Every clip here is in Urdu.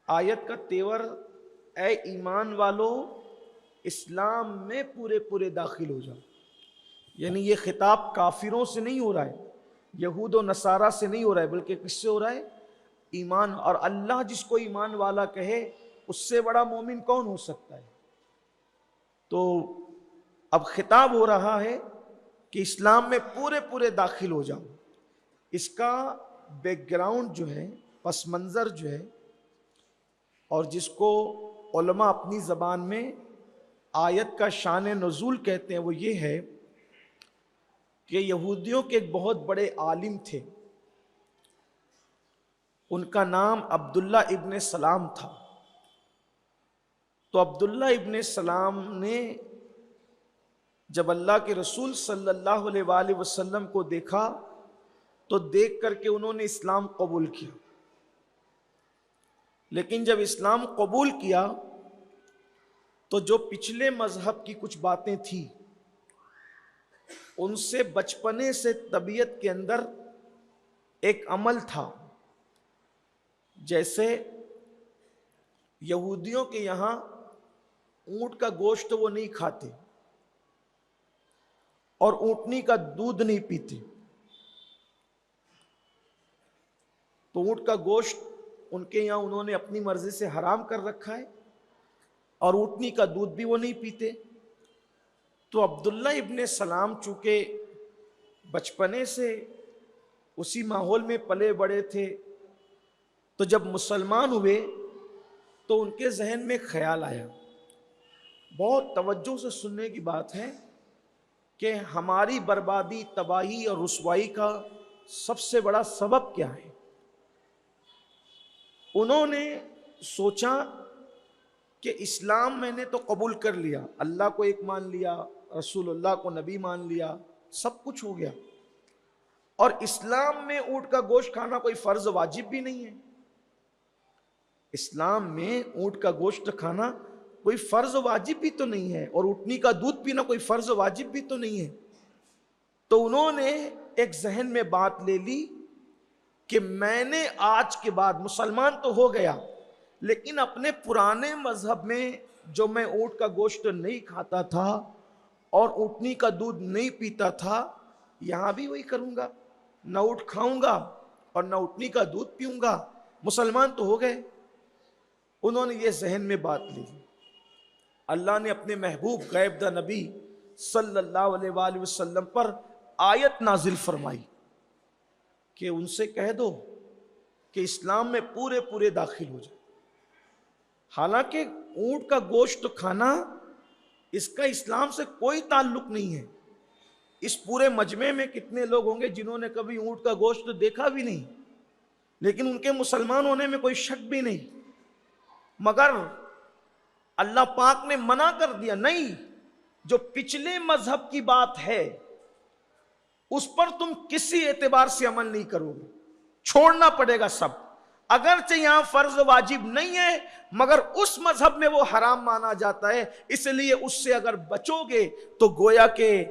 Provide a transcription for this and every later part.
آیت کا تیور، اے ایمان والو اسلام میں پورے پورے داخل ہو جاؤ. یعنی یہ خطاب کافروں سے نہیں ہو رہا ہے، یہود و نصارہ سے نہیں ہو رہا ہے، بلکہ کس سے ہو رہا ہے؟ ایمان. اور اللہ جس کو ایمان والا کہے اس سے بڑا مومن کون ہو سکتا ہے؟ تو اب خطاب ہو رہا ہے کہ اسلام میں پورے پورے داخل ہو جاؤ. اس کا بیک گراؤنڈ جو ہے، پس منظر جو ہے، اور جس کو علماء اپنی زبان میں آیت کا شان نزول کہتے ہیں، وہ یہ ہے کہ یہودیوں کے ایک بہت بڑے عالم تھے، ان کا نام عبداللہ ابن سلام تھا. تو عبداللہ ابن سلام نے جب اللہ کے رسول صلی اللہ علیہ وآلہ وسلم کو دیکھا تو دیکھ کر کے انہوں نے اسلام قبول کیا. لیکن جب اسلام قبول کیا تو جو پچھلے مذہب کی کچھ باتیں تھیں ان سے بچپنے سے طبیعت کے اندر ایک عمل تھا. جیسے یہودیوں کے یہاں اونٹ کا گوشت وہ نہیں کھاتے اور اونٹنی کا دودھ نہیں پیتے. تو اونٹ کا گوشت ان کے یہاں انہوں نے اپنی مرضی سے حرام کر رکھا ہے اور اونٹنی کا دودھ بھی وہ نہیں پیتے. تو عبداللہ ابن سلام چونکہ بچپنے سے اسی ماحول میں پلے بڑے تھے، تو جب مسلمان ہوئے تو ان کے ذہن میں خیال آیا، بہت توجہ سے سننے کی بات ہے، کہ ہماری بربادی، تباہی اور رسوائی کا سب سے بڑا سبب کیا ہے. انہوں نے سوچا کہ اسلام میں نے تو قبول کر لیا، اللہ کو ایک مان لیا، رسول اللہ کو نبی مان لیا، سب کچھ ہو گیا، اور اسلام میں اونٹ کا گوشت کھانا کوئی فرض واجب بھی نہیں ہے. اسلام میں اونٹ کا گوشت کھانا کوئی فرض واجب بھی تو نہیں ہے، اور اونٹنی کا دودھ پینا کوئی فرض واجب بھی تو نہیں ہے. تو انہوں نے ایک ذہن میں بات لے لی کہ میں نے آج کے بعد مسلمان تو ہو گیا، لیکن اپنے پرانے مذہب میں جو میں اونٹ کا گوشت نہیں کھاتا تھا اور اونٹنی کا دودھ نہیں پیتا تھا، یہاں بھی وہی کروں گا، نہ اونٹ کھاؤں گا اور نہ اونٹنی کا دودھ پیوں گا. مسلمان تو ہو گئے. انہوں نے یہ ذہن میں بات لی. اللہ نے اپنے محبوب غیب دہ نبی صلی اللہ علیہ وآلہ وسلم پر آیت نازل فرمائی کہ ان سے کہہ دو کہ اسلام میں پورے پورے داخل ہو جائے. حالانکہ اونٹ کا گوشت کھانا اس کا اسلام سے کوئی تعلق نہیں ہے. اس پورے مجمع میں کتنے لوگ ہوں گے جنہوں نے کبھی اونٹ کا گوشت دیکھا بھی نہیں، لیکن ان کے مسلمان ہونے میں کوئی شک بھی نہیں. مگر اللہ پاک نے منع کر دیا، نہیں، جو پچھلے مذہب کی بات ہے اس پر تم کسی اعتبار سے عمل نہیں کرو گے، چھوڑنا پڑے گا سب. اگرچہ یہاں فرض واجب نہیں ہے مگر اس مذہب میں وہ حرام مانا جاتا ہے، اس لیے اس سے اگر بچو گے تو گویا کہ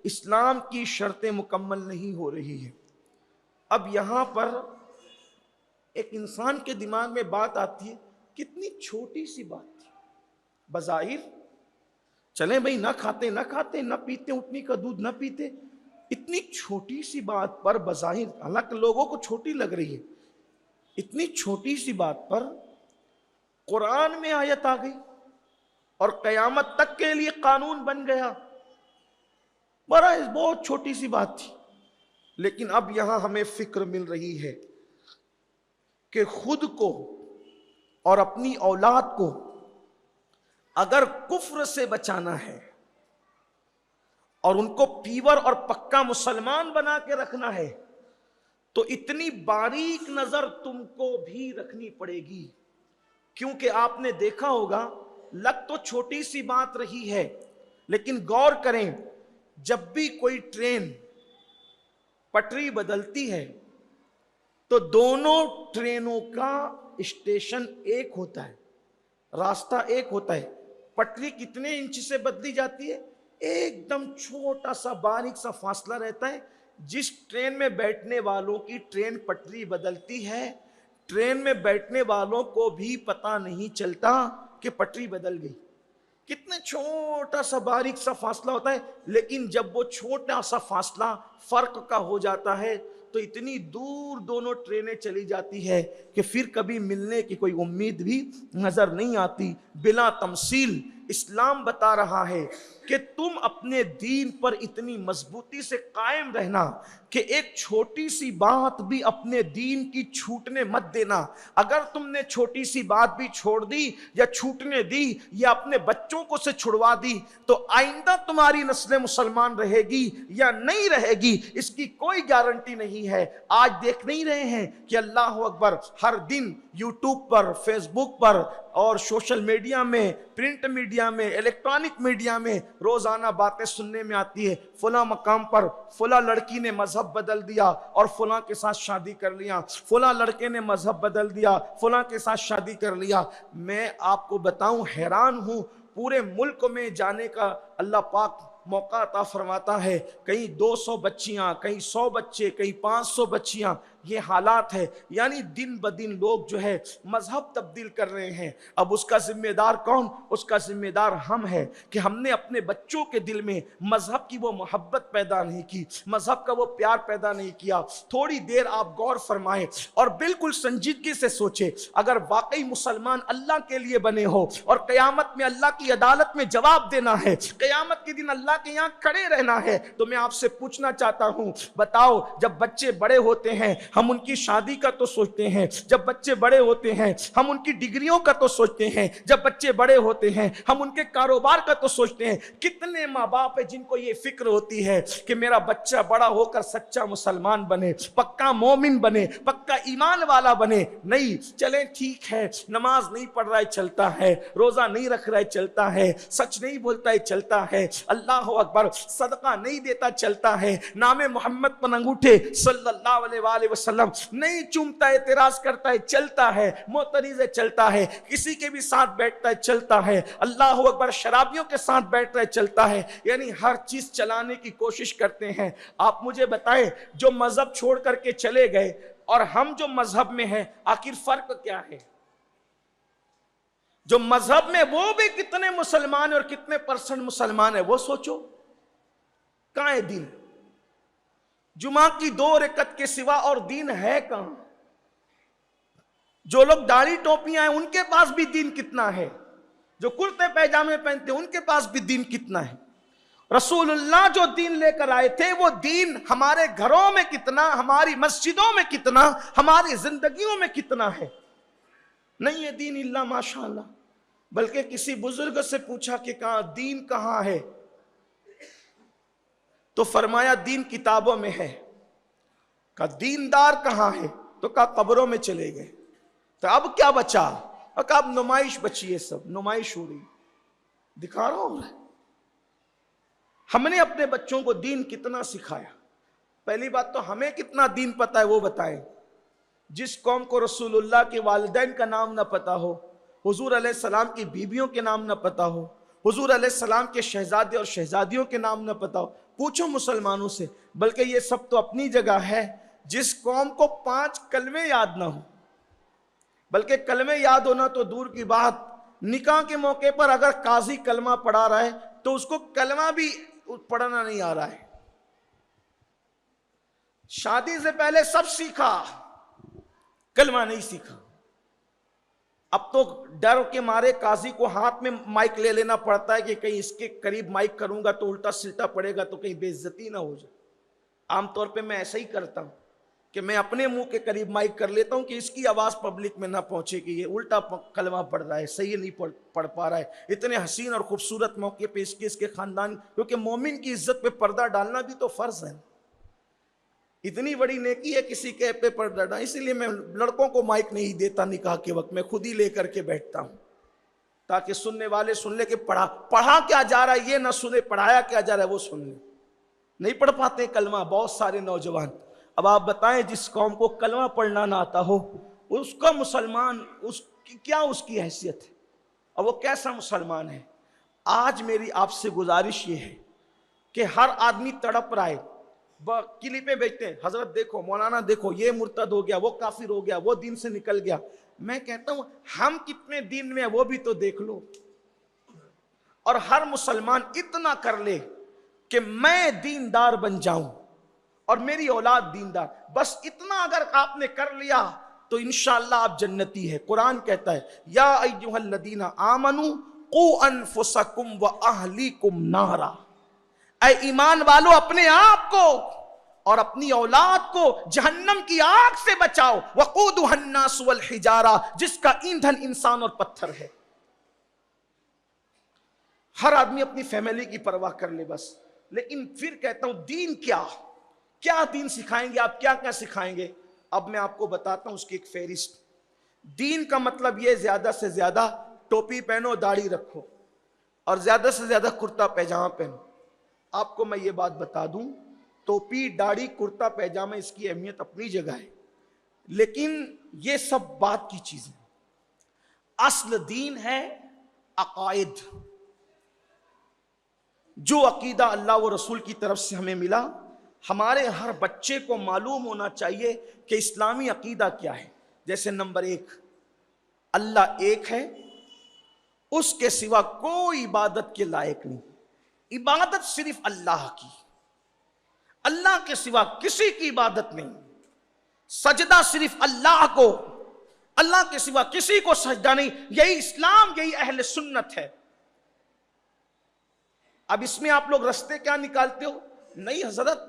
اسلام کی شرطیں مکمل نہیں ہو رہی ہے. اب یہاں پر ایک انسان کے دماغ میں بات آتی ہے، کتنی چھوٹی سی بات تھی بظاہر، چلیں بھئی نہ کھاتے نہ پیتے، اونٹنی کا دودھ نہ پیتے، اتنی چھوٹی سی بات پر بظاہر، حالانکہ لوگوں کو چھوٹی لگ رہی ہے، اتنی چھوٹی سی بات پر قرآن میں آیت آ گئی اور قیامت تک کے لیے قانون بن گیا. بہت چھوٹی سی بات تھی. لیکن اب یہاں ہمیں فکر مل رہی ہے کہ خود کو اور اپنی اولاد کو اگر کفر سے بچانا ہے اور ان کو پیور اور پکا مسلمان بنا کے رکھنا ہے تو اتنی باریک نظر تم کو بھی رکھنی پڑے گی. کیونکہ آپ نے دیکھا ہوگا، لگ تو چھوٹی سی بات رہی ہے لیکن غور کریں، جب بھی کوئی ٹرین پٹری بدلتی ہے تو دونوں ٹرینوں کا اسٹیشن ایک ہوتا ہے، راستہ ایک ہوتا ہے. پٹری کتنے انچ سے بدلی جاتی ہے؟ ایک دم چھوٹا سا باریک سا فاصلہ رہتا ہے. جس ٹرین میں بیٹھنے والوں کی ٹرین پٹری بدلتی ہے، ٹرین میں بیٹھنے والوں کو بھی پتہ نہیں چلتا کہ پٹری بدل گئی. کتنے چھوٹا سا باریک سا فاصلہ ہوتا ہے، لیکن جب وہ چھوٹا سا فاصلہ فرق کا ہو جاتا ہے تو اتنی دور دونوں ٹرینیں چلی جاتی ہے کہ پھر کبھی ملنے کی کوئی امید بھی نظر نہیں آتی. بلا تمثیل اسلام بتا رہا ہے کہ تم اپنے دین پر اتنی مضبوطی سے قائم رہنا کہ ایک چھوٹی سی بات بھی اپنے دین کی چھوٹنے مت دینا. اگر تم نے چھوٹی سی بات بھی چھوڑ دی یا چھوٹنے دی یا اپنے بچوں کو سے چھڑوا دی تو آئندہ تمہاری نسل مسلمان رہے گی یا نہیں رہے گی اس کی کوئی گارنٹی نہیں ہے. آج دیکھ نہیں رہے ہیں کہ اللہ اکبر ہر دن یوٹیوب پر، فیس بک پر اور سوشل میڈیا میں، پرنٹ میڈیا میں، الیکٹرانک میڈیا میں روزانہ باتیں سننے میں آتی ہے فلاں مقام پر فلاں لڑکی نے مذہب بدل دیا اور فلاں کے ساتھ شادی کر لیا، فلاں لڑکے نے مذہب بدل دیا فلاں کے ساتھ شادی کر لیا. میں آپ کو بتاؤں حیران ہوں، پورے ملک میں جانے کا اللہ پاک موقع عطا فرماتا ہے، کہیں 200 بچیاں، کہیں 100 بچے، کہیں 500 بچیاں. یہ حالات ہے، یعنی دن بدن لوگ جو ہے مذہب تبدیل کر رہے ہیں. اب اس کا ذمہ دار کون؟ اس کا ذمہ دار ہم ہے کہ ہم نے اپنے بچوں کے دل میں مذہب کی وہ محبت پیدا نہیں کی، مذہب کا وہ پیار پیدا نہیں کیا. تھوڑی دیر آپ غور فرمائیں اور بالکل سنجیدگی سے سوچیں، اگر واقعی مسلمان اللہ کے لیے بنے ہو اور قیامت میں اللہ کی عدالت میں جواب دینا ہے، قیامت کے دن اللہ کے یہاں کھڑے رہنا ہے، تو میں آپ سے پوچھنا چاہتا ہوں، بتاؤ جب بچے بڑے ہوتے ہیں ہم ان کی شادی کا تو سوچتے ہیں، جب بچے بڑے ہوتے ہیں ہم ان کی ڈگریوں کا تو سوچتے ہیں، جب بچے بڑے ہوتے ہیں ہم ان کے کاروبار کا تو سوچتے ہیں. کتنے ماں باپ ہیں جن کو یہ فکر ہوتی ہے کہ میرا بچہ بڑا ہو کر سچا مسلمان بنے، پکا مومن بنے، پکا ایمان والا بنے. نہیں، چلیں ٹھیک ہے، نماز نہیں پڑھ رہا ہے چلتا ہے، روزہ نہیں رکھ رہا ہے چلتا ہے، سچ نہیں بولتا ہے چلتا ہے، اللہ اکبر صدقہ نہیں دیتا چلتا ہے، نام محمد پر انگوٹھے صلی اللہ علیہ وآلہ وسلم نہیں چومتا ہے، اعتراض کرتا ہے چلتا ہے، معترض ہے چلتا ہے، کسی کے بھی ساتھ بیٹھتا ہے چلتا ہے، اللہ اکبر شرابیوں کے ساتھ بیٹھتا ہے چلتا ہے، یعنی ہر چیز چلانے کی کوشش کرتے ہیں. آپ مجھے بتائیں جو مذہب چھوڑ کر کے چلے گئے اور ہم جو مذہب میں ہیں آخر فرق کیا ہے؟ جو مذہب میں وہ بھی کتنے مسلمان اور کتنے پرسنٹ مسلمان ہیں وہ سوچو. کہاں ہے دین؟ جمعہ کی 2 رکعت کے سوا اور دین ہے کہاں؟ جو لوگ داڑھی ٹوپیاں ہیں ان کے پاس بھی دین کتنا ہے؟ جو کرتے پیجامے پہنتے ہیں ان کے پاس بھی دین کتنا ہے؟ رسول اللہ جو دین لے کر آئے تھے وہ دین ہمارے گھروں میں کتنا، ہماری مسجدوں میں کتنا، ہماری زندگیوں میں کتنا ہے؟ نہیں ہے دین الا ماشاء اللہ. بلکہ کسی بزرگ سے پوچھا کہ کہاں دین کہاں ہے تو فرمایا دین کتابوں میں ہے. کہا دیندار کہاں ہے تو کہا قبروں میں چلے گئے. تو اب کیا بچا؟ اور کہا اب نمائش بچی ہے، سب نمائش ہو رہی، دکھا رہا ہوں. ہم نے اپنے بچوں کو دین کتنا سکھایا؟ پہلی بات تو ہمیں کتنا دین پتا ہے وہ بتائیں. جس قوم کو رسول اللہ کے والدین کا نام نہ پتا ہو، حضور علیہ السلام کی بیویوں کے نام نہ پتا ہو، حضور علیہ السلام کے شہزادے اور شہزادیوں کے نام نہ پتا ہو، پوچھو مسلمانوں سے. بلکہ یہ سب تو اپنی جگہ ہے. جس قوم کو 5 کلمے یاد نہ ہو، بلکہ کلمے یاد ہونا تو دور کی بات، نکاح کے موقع پر اگر قاضی کلمہ پڑھا رہا ہے تو اس کو کلمہ بھی پڑھنا نہیں آ رہا ہے. شادی سے پہلے سب سیکھا، کلمہ نہیں سیکھا. اب تو ڈر کے مارے قاضی کو ہاتھ میں مائک لے لینا پڑتا ہے کہ کہیں اس کے قریب مائک کروں گا تو الٹا سلٹا پڑے گا تو کہیں بے عزتی نہ ہو جائے. عام طور پہ میں ایسا ہی کرتا ہوں کہ میں اپنے منہ کے قریب مائک کر لیتا ہوں کہ اس کی آواز پبلک میں نہ پہنچے کہ یہ الٹا کلمہ پڑھ رہا ہے، صحیح نہیں پڑھ پا رہا ہے. اتنے حسین اور خوبصورت موقع پہ اس کے خاندان، کیونکہ مومن کی عزت پہ پردہ ڈالنا بھی تو فرض ہے. اتنی بڑی نیکی ہے کسی کے پہ پردہ ڈالنا. اسی لیے میں لڑکوں کو مائک نہیں دیتا نکاح کے وقت، میں خود ہی لے کر کے بیٹھتا ہوں تاکہ سننے والے سن لے کہ پڑھا کیا جا رہا ہے یہ نہ سنے، پڑھایا کیا جا رہا ہے وہ سن لے. نہیں پڑھ پاتے کلمہ بہت سارے نوجوان. اب آپ بتائیں جس قوم کو کلمہ پڑھنا نہ آتا ہو اس کا مسلمان کیا اس کی حیثیت ہے اور وہ کیسا مسلمان ہے؟ آج میری آپ سے گزارش یہ ہے کہ ہر آدمی تڑپ رہا ہے کلپیں بیچتے ہیں، حضرت دیکھو، مولانا دیکھو، یہ مرتد ہو گیا، وہ کافر ہو گیا، وہ دین سے نکل گیا. میں کہتا ہوں ہم کتنے دین میں ہیں وہ بھی تو دیکھ لو. اور ہر مسلمان اتنا کر لے کہ میں دیندار بن جاؤں اور میری اولاد دیندار، بس اتنا اگر آپ نے کر لیا تو انشاءاللہ آپ جنتی ہے. قرآن کہتا ہے یا ایھا الذین آمنوا قوا انفسکم واہلیکم نارا، اے ایمان والو اپنے آپ کو اور اپنی اولاد کو جہنم کی آگ سے بچاؤ. وقودھا الناس والحجارہ، جس کا ایندھن انسان اور پتھر ہے. ہر آدمی اپنی فیملی کی پرواہ کر لے بس. لیکن پھر کہتا ہوں دین کیا دین سکھائیں گے آپ، کیا کیا سکھائیں گے؟ اب میں آپ کو بتاتا ہوں اس کی ایک فہرست. دین کا مطلب یہ زیادہ سے زیادہ ٹوپی پہنو، داڑھی رکھو، اور زیادہ سے زیادہ کرتا پیجامہ پہنو. آپ کو میں یہ بات بتا دوں، ٹوپی، داڑھی، کرتا پیجامہ اس کی اہمیت اپنی جگہ ہے، لیکن یہ سب بات کی چیزیں. اصل دین ہے عقائد. جو عقیدہ اللہ و رسول کی طرف سے ہمیں ملا، ہمارے ہر بچے کو معلوم ہونا چاہیے کہ اسلامی عقیدہ کیا ہے. جیسے نمبر 1، اللہ ایک ہے، اس کے سوا کوئی عبادت کے لائق نہیں. عبادت صرف اللہ کی، اللہ کے سوا کسی کی عبادت نہیں. سجدہ صرف اللہ کو، اللہ کے سوا کسی کو سجدہ نہیں. یہی اسلام، یہی اہل سنت ہے. اب اس میں آپ لوگ رستے کیا نکالتے ہو؟ نہیں حضرت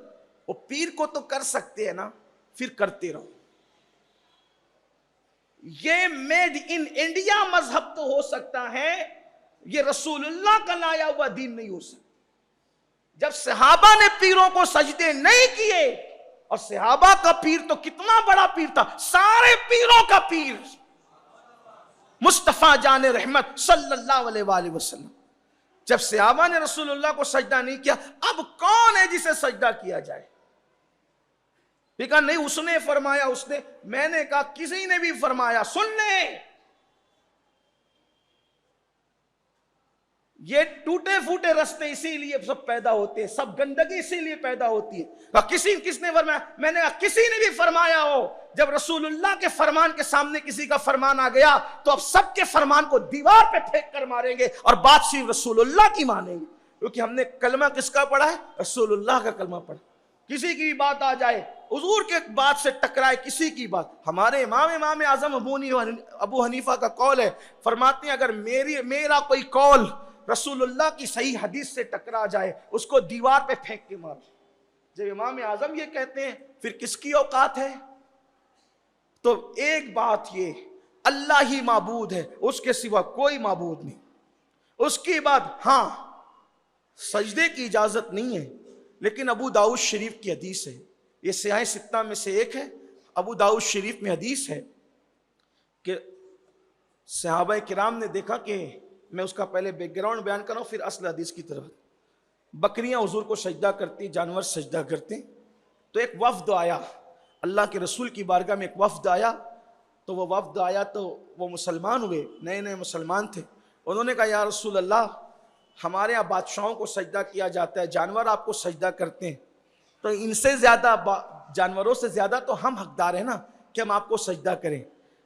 وہ پیر کو تو کر سکتے ہیں نا، پھر کرتے رہو. یہ میڈ ان انڈیا مذہب تو ہو سکتا ہے، یہ رسول اللہ کا لایا ہوا دین نہیں ہو سکتا. جب صحابہ نے پیروں کو سجدے نہیں کیے، اور صحابہ کا پیر تو کتنا بڑا پیر تھا، سارے پیروں کا پیر مصطفیٰ جان رحمت صلی اللہ علیہ وآلہ وسلم. جب صحابہ نے رسول اللہ کو سجدہ نہیں کیا، اب کون ہے جسے سجدہ کیا جائے؟ کہا نہیں اس نے فرمایا، اس نے. میں نے کہا کسی نے بھی فرمایا، سن لیں. یہ ٹوٹے پھوٹے رستے اسی لیے سب پیدا ہوتے ہیں، سب گندگی اسی لیے پیدا ہوتی ہے. کس نے فرمایا؟ میں نے کہا کسی نے بھی فرمایا ہو. جب رسول اللہ کے فرمان کے سامنے کسی کا فرمان آ گیا تو اب سب کے فرمان کو دیوار پہ پھینک کر ماریں گے اور بات صرف رسول اللہ کی مانیں گے. کیونکہ ہم نے کلمہ کس کا پڑھا ہے؟ رسول اللہ کا کلمہ پڑھا. کسی کی بات آ جائے، حضور کے بات سے ٹکرائے کسی کی بات. ہمارے امام اعظم ابو حنیفہ کا قول ہے، فرماتے ہیں اگر میرا کوئی قول رسول اللہ کی صحیح حدیث سے ٹکرا جائے اس کو دیوار پہ پھینک کے مارو. جب امام اعظم یہ کہتے ہیں پھر کس کی اوقات ہے؟ تو ایک بات یہ، اللہ ہی معبود ہے، اس کے سوا کوئی معبود نہیں. اس کے بعد ہاں سجدے کی اجازت نہیں ہے، لیکن ابو داؤد شریف کی حدیث ہے، یہ سیاہ ستہ میں سے ایک ہے. ابو داؤد شریف میں حدیث ہے کہ صحابہ کرام نے دیکھا کہ، میں اس کا پہلے بیک گراؤنڈ بیان کر رہا ہوں پھر اصل حدیث کی طرف. بکریاں حضور کو سجدہ کرتی، جانور سجدہ کرتے. تو ایک وفد آیا، اللہ کے رسول کی بارگاہ میں ایک وفد آیا. تو وہ وفد آیا تو وہ مسلمان ہوئے، نئے نئے مسلمان تھے. انہوں نے کہا یا رسول اللہ، ہمارے یہاں بادشاہوں کو سجدہ کیا جاتا ہے، جانور آپ کو سجدہ کرتے ہیں، تو ان سے زیادہ جانوروں سے زیادہ تو ہم حقدار ہیں نا کہ ہم آپ کو سجدہ کریں.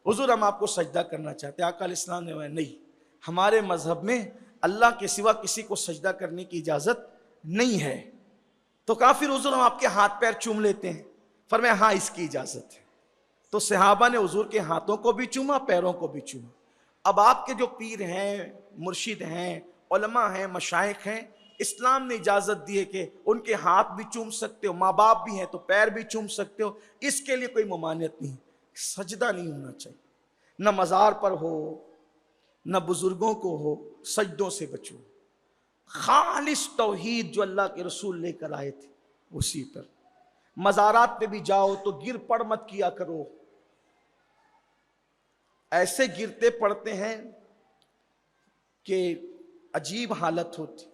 حضور ہم آپ کو سجدہ کرنا چاہتے ہیں. آقا علیہ السلام نے نہیں، ہمارے مذہب میں اللہ کے سوا کسی کو سجدہ کرنے کی اجازت نہیں ہے. تو کہا پھر حضور ہم آپ کے ہاتھ پیر چوم لیتے ہیں. فرمایا ہاں اس کی اجازت ہے. تو صحابہ نے حضور کے ہاتھوں کو بھی چوما، پیروں کو بھی چوما. اب آپ کے جو پیر ہیں، مرشد ہیں، علماء ہیں، مشائخ ہیں، اسلام نے اجازت دی ہے کہ ان کے ہاتھ بھی چوم سکتے ہو، ماں باپ بھی ہیں تو پیر بھی چوم سکتے ہو، اس کے لیے کوئی ممانعت نہیں. سجدہ نہیں ہونا چاہیے، نہ مزار پر ہو نہ بزرگوں کو ہو. سجدوں سے بچو. خالص توحید جو اللہ کے رسول لے کر آئے تھے اسی پر. مزارات پہ بھی جاؤ تو گر پڑ مت کیا کرو. ایسے گرتے پڑتے ہیں کہ عجیب حالت ہوتی.